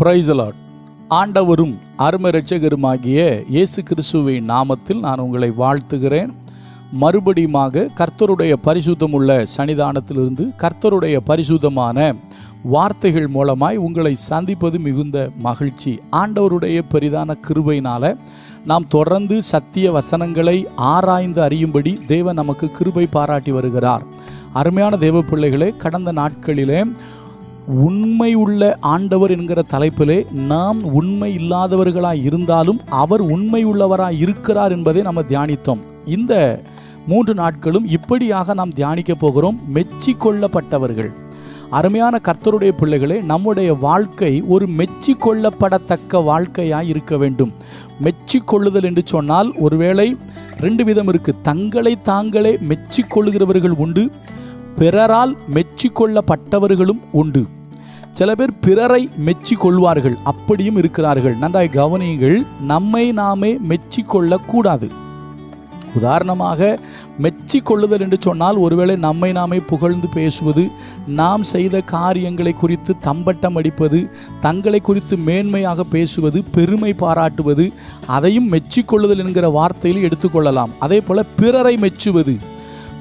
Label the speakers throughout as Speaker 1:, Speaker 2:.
Speaker 1: Praise the Lord. ஆண்டவரும் அருமை இரட்சகருமாகிய இயேசு கிறிஸ்துவின் நாமத்தில் நான் உங்களை வாழ்த்துகிறேன். மறுபடியுமாக கர்த்தருடைய பரிசுத்தமுள்ள சன்னிதானத்திலிருந்து கர்த்தருடைய பரிசுத்தமான வார்த்தைகள் மூலமாய் உங்களை சந்திப்பது மிகுந்த மகிழ்ச்சி. ஆண்டவருடைய பெரிதான கிருபையினால நாம் தொடர்ந்து சத்திய வசனங்களை ஆராய்ந்து அறியும்படி தேவன் நமக்கு கிருபை பாராட்டி வருகிறார். அருமையான தேவ பிள்ளைகளே, கடந்த நாட்களிலே உண்மை உள்ள ஆண்டவர் என்கிற தலைப்பிலே நாம் உண்மை இல்லாதவர்களாய் இருந்தாலும் அவர் உண்மை உள்ளவராய் இருக்கிறார் என்பதை நம்ம தியானித்தோம். இந்த 3 நாட்களும் இப்படியாக நாம் தியானிக்க போகிறோம். மெச்சிக்கொள்ளப்பட்டவர்கள். அருமையான கர்த்தருடைய பிள்ளைகளே, நம்முடைய வாழ்க்கை ஒரு மெச்சிக்கொள்ளப்படத்தக்க வாழ்க்கையாய் இருக்க வேண்டும். மெச்சிக்கொள்ளுதல் என்று சொன்னால் ஒருவேளை 2 விதம் இருக்கு. தங்களை தாங்களே மெச்சிக்கொள்ளுகிறவர்கள் உண்டு, பிறரால் மெச்சிக்கொள்ளப்பட்டவர்களும் உண்டு. சில பேர் பிறரை மெச்சிக்கொள்வார்கள், அப்படியும் இருக்கிறார்கள். நன்றாய் கவனியுங்கள். நம்மை நாமே மெச்சிக்கொள்ளக்கூடாது. உதாரணமாக மெச்சிக்கொள்ளுதல் என்று சொன்னால் ஒருவேளை நம்மை நாமே புகழ்ந்து பேசுவது, நாம் செய்த காரியங்களை குறித்து தம்பட்டம் அடிப்பது, தங்களை குறித்து மேன்மையாக பேசுவது, பெருமை பாராட்டுவது, அதையும் மெச்சிக்கொள்ளுதல் என்கிற வார்த்தையில் எடுத்துக்கொள்ளலாம். அதே போல பிறரை மெச்சுவது,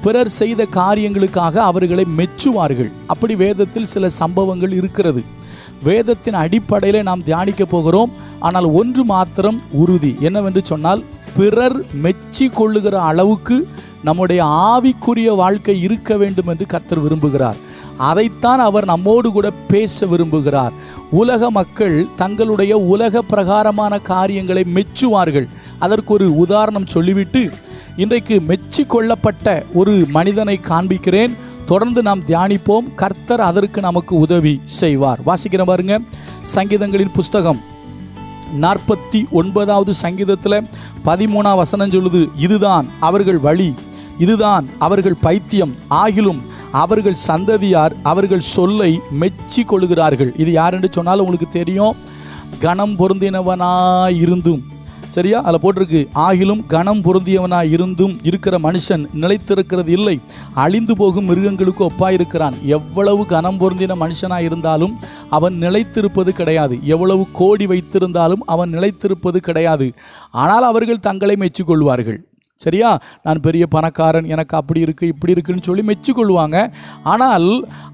Speaker 1: பிறர் செய்த காரியங்களுக்காக அவர்களை மெச்சுவார்கள். அப்படி வேதத்தில் சில சம்பவங்கள் இருக்கிறது. வேதத்தின் அடிப்படையில் நாம் தியானிக்க போகிறோம். ஆனால் ஒன்று மாத்திரம் உறுதி, என்னவென்று சொன்னால் பிறர் மெச்சி கொள்ளுகிற அளவுக்கு நம்முடைய ஆவிக்குரிய வாழ்க்கை இருக்க வேண்டும் என்று கர்த்தர் விரும்புகிறார். அதைத்தான் அவர் நம்மோடு கூட பேச விரும்புகிறார். உலக மக்கள் தங்களுடைய உலக பிரகாரமான காரியங்களை மெச்சுவார்கள். அதற்கு ஒரு உதாரணம் சொல்லிவிட்டு இன்றைக்கு மெச்சி கொள்ளப்பட்ட ஒரு மனிதனை காண்பிக்கிறேன். தொடர்ந்து நாம் தியானிப்போம். கர்த்தர் அதற்கு நமக்கு உதவி செய்வார். வாசிக்கிற பாருங்க, சங்கீதங்களின் புஸ்தகம் 49வது சங்கீதத்தில் 13ஆம் வசனம் சொல்லுது, இதுதான் அவர்கள் வழி, இதுதான் அவர்கள் பைத்தியம், ஆகிலும் அவர்கள் சந்ததியார் அவர்கள் சொல்லை மெச்சி கொள்கிறார்கள். இது யார் என்று சொன்னாலும் உங்களுக்கு தெரியும். கணம் பொருந்தினவனாய் இருந்தும், சரியா, அதில் போட்டிருக்கு, ஆகிலும் கணம் பொருந்தியவனாய் இருந்தும் இருக்கிற மனுஷன் நிலைத்திருக்கிறது இல்லை, அழிந்து போகும் மிருகங்களுக்கு ஒப்பாயிருக்கிறான். எவ்வளவு கணம் பொருந்தின மனுஷனாய் இருந்தாலும் அவன் நிலைத்திருப்பது கிடையாது. எவ்வளவு கோடி வைத்திருந்தாலும் அவன் நிலைத்திருப்பது கிடையாது. ஆனால் அவர்கள் தங்களை மெச்சிக்கொள்வார்கள். சரியா, நான் பெரிய பணக்காரன், எனக்கு அப்படி இருக்கு இப்படி இருக்குன்னு சொல்லி மெச்சிக்கொள்வாங்க. ஆனால்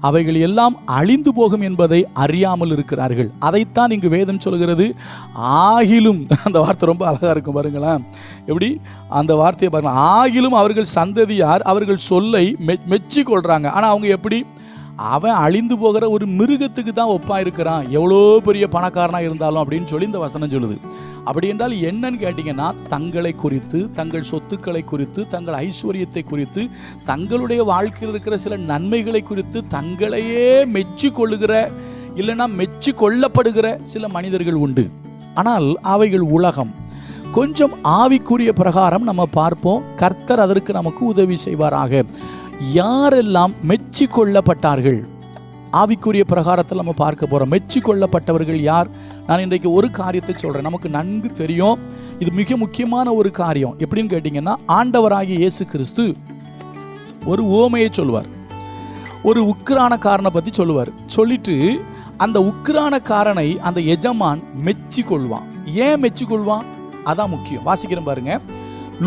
Speaker 1: அவைகள் எல்லாம் அழிந்து போகும் என்பதை அறியாமல் இருக்கிறார்கள். அதைத்தான் இங்கு வேதம் சொல்கிறது. ஆகிலும், அந்த வார்த்தை ரொம்ப அழகாக இருக்கும் பாருங்களேன். எப்படி அந்த வார்த்தையை பாருங்க. ஆகிலும் அவர்கள் சந்ததியார் அவர்கள் சொல்லை மெச்சிக்கொள்றாங்க. ஆனால் அவங்க எப்படி? அவன் அழிந்து போகிற ஒரு மிருகத்துக்கு தான் ஒப்பா இருக்கிறான், எவ்வளோ பெரிய பணக்காரனாக இருந்தாலும் அப்படின்னு சொல்லி இந்த வசனம் சொல்லுது. அப்படி என்றால் என்னன்னு கேட்டிங்கன்னா, தங்களை குறித்து, தங்கள் சொத்துக்களை குறித்து, தங்கள் ஐஸ்வர்யத்தை குறித்து, தங்களுடைய வாழ்க்கையில் இருக்கிற சில நன்மைகளை குறித்து தங்களையே மெச்சி கொள்ளுகிற, இல்லைன்னா மெச்சி கொள்ளப்படுகிற சில மனிதர்கள் உண்டு. ஆனால் அவைகள் உலகம். கொஞ்சம் ஆவிக்குரிய பிரகாரம் நம்ம பார்ப்போம். கர்த்தர் அதற்கு நமக்கு உதவி செய்வாராக. யாரெல்லாம் மெச்சி கொள்ளப்பட்டார்கள்? ஆவிக்குரிய பிரகாரத்தில் நம்ம பார்க்க போகிறோம். மெச்சி கொள்ளப்பட்டவர்கள் யார்? நான் இன்றைக்கு ஒரு காரியத்தை சொல்கிறேன். நமக்கு நன்கு தெரியும், இது மிக முக்கியமான ஒரு காரியம். எப்படின்னு கேட்டிங்கன்னா, ஆண்டவராகிய இயேசு கிறிஸ்து ஒரு உவமையை சொல்லுவார். ஒரு உக்கிரானக்காரனை பற்றி சொல்லுவார். சொல்லிட்டு அந்த உக்கிரானக்காரனை அந்த எஜமான் மெச்சி கொள்வான். ஏன் மெச்சி கொள்வான்? அதான் முக்கியம். வாசிக்கிறேன் பாருங்க.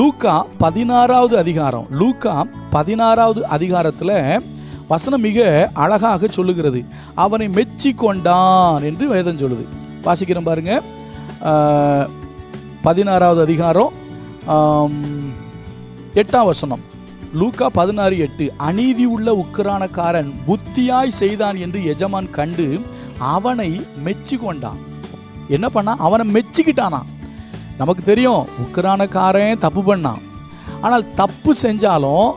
Speaker 1: லூக்கா 16வது அதிகாரம். லூக்கா 16வது அதிகாரத்தில் வசனம் மிக அழகாக சொல்லுகிறது. அவனை மெச்சி கொண்டான் என்று வேதம் சொல்லுது. வாசிக்கிறேன் பாருங்க. 16வது அதிகாரம் 8ஆம் வசனம். லூக்கா 16:8. அநீதி உள்ள உக்கிரானக்காரன் புத்தியாய் செய்தான் என்று எஜமான் கண்டு அவனை மெச்சி கொண்டான். என்ன பண்ணா? அவனை மெச்சிக்கிட்டானா. நமக்கு தெரியும், உக்கிரானக்காரன் தப்பு பண்ணான். ஆனால் தப்பு செஞ்சாலும்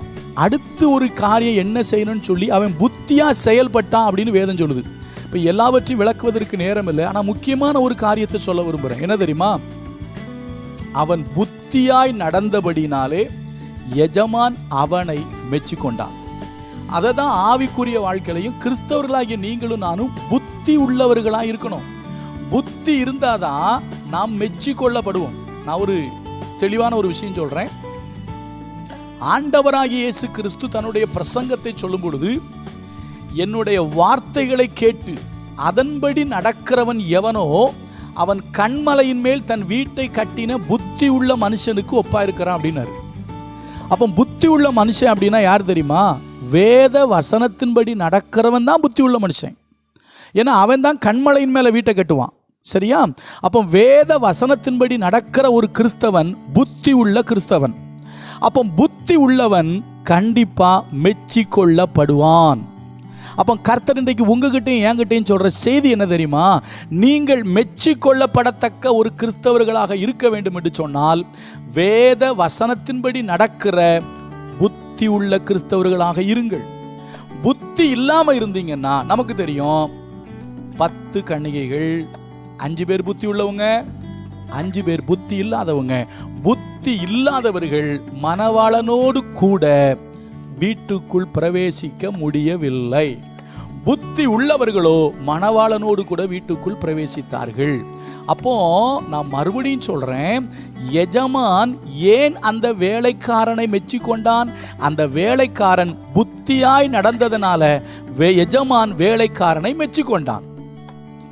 Speaker 1: அடுத்து ஒரு காரியம் என்ன செய்யணும்னு சொல்லி அவன் புத்தியா செயல்பட்டான் அப்படின்னு வேதம் சொல்லுது. இப்போ எல்லாவற்றையும் விளக்குவதற்கு நேரம் இல்லை. ஆனால் முக்கியமான ஒரு காரியத்தை சொல்ல விரும்புகிறேன். என்ன தெரியுமா? அவன் புத்தியாய் நடந்தபடினாலே எஜமான் அவனை மெச்சி கொண்டான். அதை தான் ஆவிக்குரிய வாழ்க்கையிலையும் கிறிஸ்தவர்களாகிய நீங்களும் நானும் புத்தி உள்ளவர்களாக இருக்கணும். புத்தி இருந்தாதான் நாம் மெச்சி கொள்ளப்படுவோம். நான் ஒரு தெளிவான ஒரு விஷயம் சொல்றேன். ஆண்டவராகிய இயேசு கிறிஸ்து தன்னுடைய பிரசங்கத்தை சொல்லும் பொழுது, என்னுடைய வார்த்தைகளை கேட்டு அதன்படி நடக்கிறவன் எவனோ அவன் கண்மலையின் மேல் தன் வீட்டை கட்டின புத்தி உள்ள மனுஷனுக்கு ஒப்பா இருக்கிறான் அப்படின்னாரு. அப்போ புத்தி உள்ள மனுஷன் அப்படின்னா யார் தெரியுமா? வேத வசனத்தின்படி நடக்கிறவன் தான் புத்தி உள்ள மனுஷன். ஏன்னா அவன் தான் கண்மலையின் மேலே வீட்டை கட்டுவான். சரியா? அப்போ வேத வசனத்தின்படி நடக்கிற ஒரு கிறிஸ்தவன் புத்தி உள்ள கிறிஸ்தவன். அப்போ புத்தி உள்ளவன் கண்டிப்பா மெச்சிக்கொள்ளப்படுவான். அப்போ கர்த்தர் இன்றைக்கு உங்ககிட்டையும் என்கிட்டையும் சொல்ற செய்தி என்ன தெரியுமா? நீங்கள் மெச்சிக்கொள்ளப்படத்தக்க ஒரு கிறிஸ்தவர்களாக இருக்க வேண்டும் என்று சொன்னால் வேத வசனத்தின்படி நடக்கிற புத்தி உள்ள கிறிஸ்தவர்களாக இருங்கள். புத்தி இல்லாம இருந்தீங்கன்னா நமக்கு தெரியும் 10 கன்னிகைகள், 5 பேர் புத்தி உள்ளவங்க, 5 பேர் புத்தி இல்லாதவங்க. புத்தி இல்லாதவர்கள் மணவாளனோடு கூட வீட்டுக்குள் பிரவேசிக்க முடியவில்லை. புத்தி உள்ளவர்களோ மணவாளனோடு கூட வீட்டுக்குள் பிரவேசித்தார்கள். அப்போ நான் மறுபடியும் சொல்றேன், எஜமான் ஏன் அந்த வேலைக்காரனை மெச்சிக்கொண்டான்? அந்த வேலைக்காரன் புத்தியாய் நடந்ததனால எஜமான் வேலைக்காரனை மெச்சிக்கொண்டான்.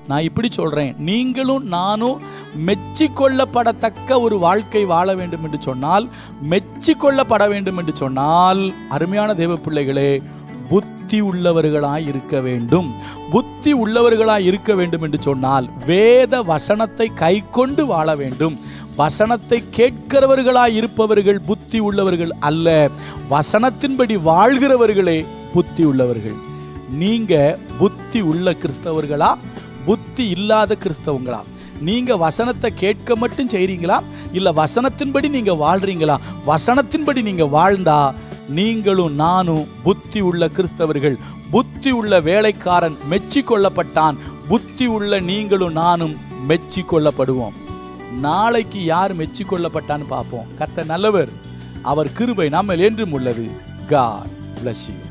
Speaker 1: நான் இப்படி சொல்றேன், நீங்களும் நானும் மெச்சிக்கொள்ளப்படத்தக்க ஒரு வாழ்க்கை வாழ வேண்டும் என்று சொன்னால், மெச்சிக்கொள்ளப்பட வேண்டும் என்று சொன்னால், அருமையான தேவ பிள்ளைகளே, புத்தி உள்ளவர்களாய் இருக்க வேண்டும். புத்தி உள்ளவர்களாய் இருக்க வேண்டும் என்று சொன்னால் வேத வசனத்தை கை கொண்டு வாழ வேண்டும். வசனத்தை கேட்கிறவர்களாய் இருப்பவர்கள் புத்தி உள்ளவர்கள் அல்ல, வசனத்தின்படி வாழ்கிறவர்களே புத்தி உள்ளவர்கள். நீங்க புத்தி உள்ள கிறிஸ்தவர்களா, புத்தி இல்லாத கிறிஸ்தவங்களா? நீங்க வசனத்தை கேட்க மட்டும் செய்றீங்களா, இல்ல வசனத்தின்படி நீங்க வாழ்றீங்களா? வசனத்தின்படி நீங்க வாழ்ந்தா நீங்களும் நானும் புத்தி உள்ள கிறிஸ்தவர்கள். புத்தி உள்ள வேலைக்காரன் மெச்சிக்கொள்ளப்பட்டான். புத்தி உள்ள நீங்களும் நானும் மெச்சிக்கொள்ளப்படுவோம். நாளைக்கு யார் மெச்சிக்கொள்ளப்பட்டான்னு பார்ப்போம். கர்த்தர் நல்லவர், அவர் கிருபை நம்மேல் என்றும் உள்ளது. God bless you.